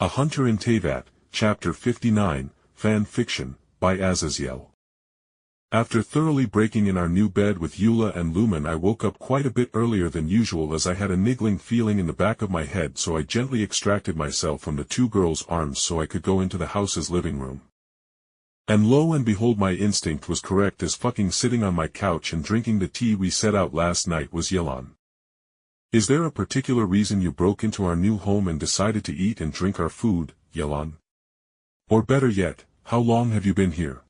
A Hunter in Teyvat, Chapter 59, Fan Fiction, by Azazyel. After thoroughly breaking in our new bed with Eula and Lumine, I woke up quite a bit earlier than usual as I had a niggling feeling in the back of my head, so I gently extracted myself from the two girls' arms so I could go into the house's living room. And lo and behold, my instinct was correct, as fucking sitting on my couch and drinking the tea we set out last night was Eula. "Is there a particular reason you broke into our new home and decided to eat and drink our food, Eula? Or better yet, how long have you been here?"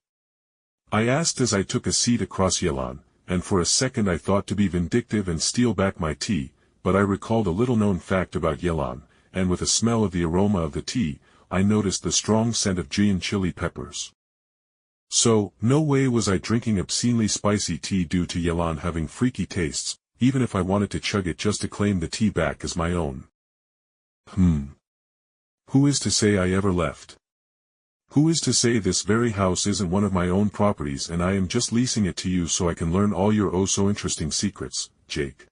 I asked as I took a seat across Eula, and for a second I thought to be vindictive and steal back my tea, but I recalled a little-known fact about Eula, and with a smell of the aroma of the tea, I noticed the strong scent of giant chili peppers. So, no way was I drinking obscenely spicy tea due to Eula having freaky tastes, even if I wanted to chug it just to claim the tea back as my own. Who is to say I ever left? Who is to say this very house isn't one of my own properties and I am just leasing it to you so I can learn all your oh-so-interesting secrets, Jake?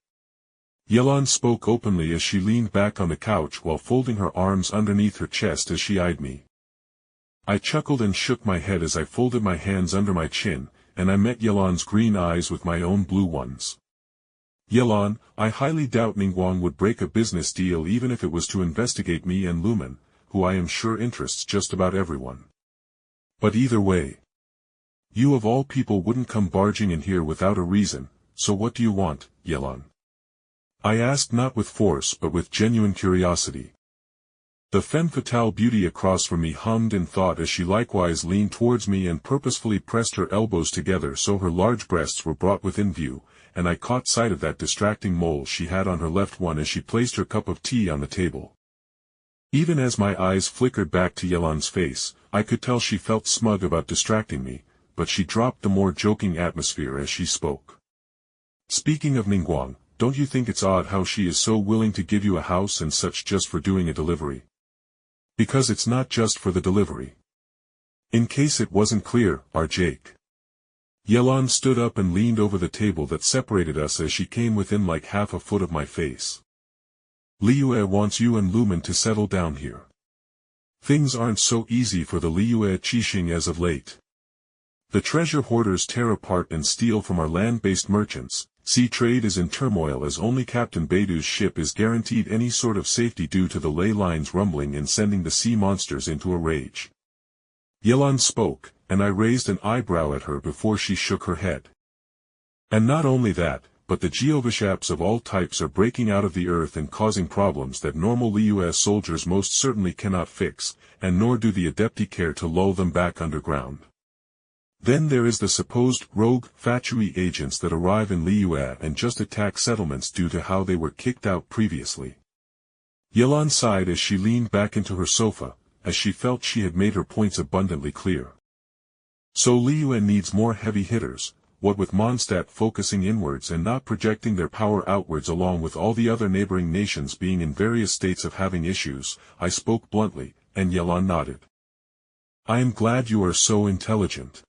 Eula spoke openly as she leaned back on the couch while folding her arms underneath her chest as she eyed me. I chuckled and shook my head as I folded my hands under my chin, and I met Eula's green eyes with my own blue ones. "Eula, I highly doubt niggling would break a business deal even if it was to investigate me and Lumine, who I am sure interests just about everyone. But either way, you of all people wouldn't come barging in here without a reason, so what do you want, Eula?" I asked, not with force but with genuine curiosity. The femme fatale beauty across from me hummed in thought as she likewise leaned towards me and purposefully pressed her elbows together so her large breasts were brought within view, and I caught sight of that distracting mole she had on her left one as she placed her cup of tea on the table. Even as my eyes flickered back to Eula's face, I could tell she felt smug about distracting me, but she dropped the more joking atmosphere as she spoke. "Speaking of niggling, don't you think it's odd how she is so willing to give you a house and such just for doing a delivery? Because it's not just for the delivery. In case it wasn't clear, our Jake." Eula stood up and leaned over the table that separated us as she came within like half a foot of my face. "Eula wants you and Lumine to settle down here. Things aren't so easy for the Eula Chishing as of late. The treasure hoarders tear apart and steal from our land-based merchants. Sea trade is in turmoil as only Captain Baidu's ship is guaranteed any sort of safety due to the ley lines rumbling and sending the sea monsters into a rage." Eula spoke, and I raised an eyebrow at her before she shook her head. "And not only that, but the geovishapes of all types are breaking out of the earth and causing problems that normal Eula soldiers most certainly cannot fix, and nor do the Adepti care to lull them back underground. Then there is the supposed rogue Fatui agents that arrive in Eula and just attack settlements due to how they were kicked out previously." Eula sighed as she leaned back into her sofa, as she felt she had made her points abundantly clear. "So Eula needs more heavy hitters, what with Mondstadt focusing inwards and not projecting their power outwards along with all the other neighboring nations being in various states of having issues," I spoke bluntly, and Eula nodded. "I am glad you are so intelligent.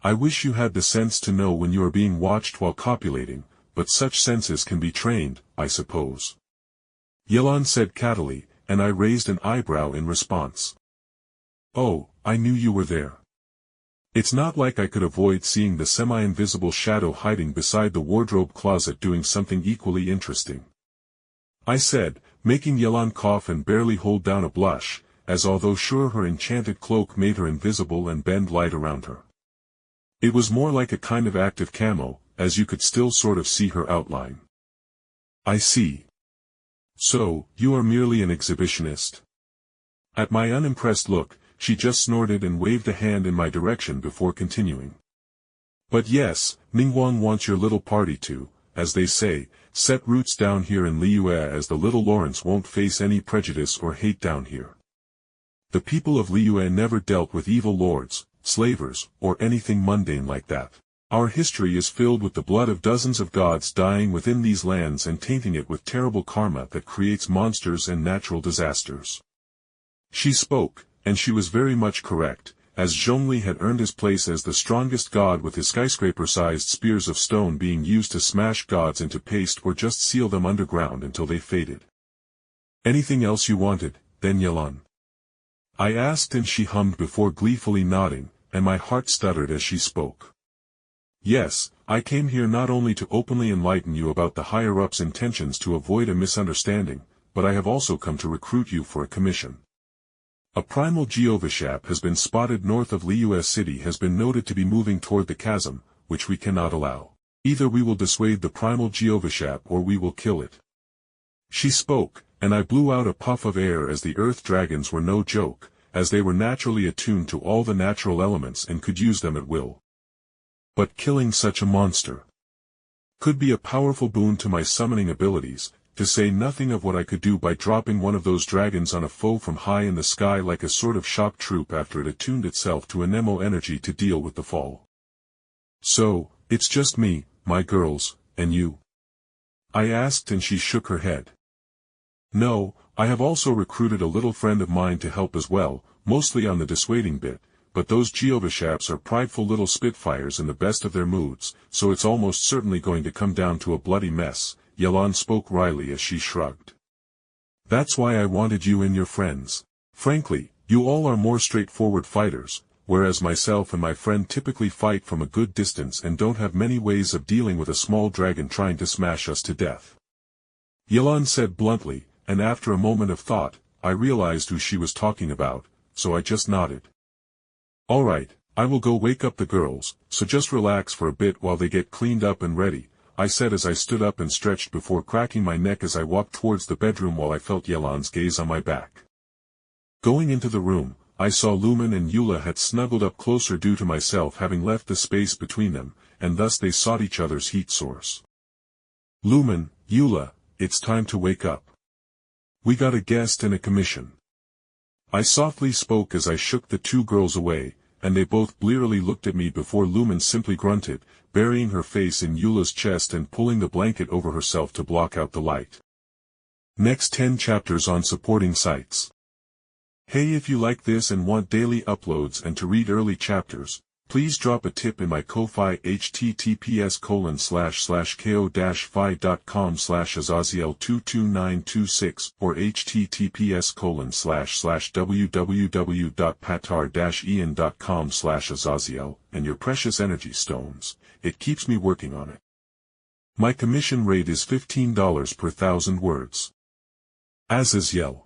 I wish you had the sense to know when you are being watched while copulating, but such senses can be trained, I suppose," Eula said cattily, and I raised an eyebrow in response. "Oh, I knew you were there. It's not like I could avoid seeing the semi-invisible shadow hiding beside the wardrobe closet doing something equally interesting," I said, making Eula cough and barely hold down a blush, as although sure her enchanted cloak made her invisible and bend light around her. It was more like a kind of active camo, as you could still sort of see her outline. "I see. So, you are merely an exhibitionist?" At my unimpressed look, she just snorted and waved a hand in my direction before continuing. "But yes, niggling wants your little party to, as they say, set roots down here in Eula, as the little Lawrence won't face any prejudice or hate down here. The people of Eula never dealt with evil lords, slavers, or anything mundane like that. Our history is filled with the blood of dozens of gods dying within these lands and tainting it with terrible karma that creates monsters and natural disasters." She spoke, and she was very much correct, as Zhongli had earned his place as the strongest god with his skyscraper-sized spears of stone being used to smash gods into paste or just seal them underground until they faded. "Anything else you wanted, then Eula?" I asked, and she hummed before gleefully nodding, and my heart stuttered as she spoke. Yes, I came here not only to openly enlighten you about the higher-ups' intentions to avoid a misunderstanding, but I have also come to recruit you for a commission. A primal Geovishap has been spotted north of Liu City, has been noted to be moving toward the chasm, which we cannot allow. Either we will dissuade the primal Geovishap or we will kill it. She spoke, and I blew out a puff of air, as the earth dragons were no joke, as they were naturally attuned to all the natural elements and could use them at will. But killing such a monster could be a powerful boon to my summoning abilities, to say nothing of what I could do by dropping one of those dragons on a foe from high in the sky like a sort of shock troop after it attuned itself to Anemo energy to deal with the fall. So, it's just me, my girls, and you? I asked, and she shook her head. No, I have also recruited a little friend of mine to help as well, mostly on the dissuading bit, but those Geovishaps are prideful little spitfires in the best of their moods, so it's almost certainly going to come down to a bloody mess. Yelan spoke wryly as she shrugged. That's why I wanted you and your friends. Frankly, you all are more straightforward fighters, whereas myself and my friend typically fight from a good distance and don't have many ways of dealing with a small dragon trying to smash us to death. Yelan said bluntly, and after a moment of thought, I realized who she was talking about, so I just nodded. All right, I will go wake up the girls, so just relax for a bit while they get cleaned up and ready, I said as I stood up and stretched before cracking my neck as I walked towards the bedroom while I felt Yelan's gaze on my back. Going into the room, I saw Lumen and Eula had snuggled up closer due to myself having left the space between them, and thus they sought each other's heat source. Lumen, Eula, it's time to wake up. We got a guest and a commission. I softly spoke as I shook the two girls away, and they both blearily looked at me before Lumen simply grunted, burying her face in Eula's chest and pulling the blanket over herself to block out the light. Next 10 chapters on supporting sites. Hey, if you like this and want daily uploads and to read early chapters, please drop a tip in my Ko-Fi https://ko-fi.com/Azazyel22926 or https://www.patar-ian.com/Azazyel, and your precious energy stones. It keeps me working on it. My commission rate is $15 per 1,000 words. Azazyel.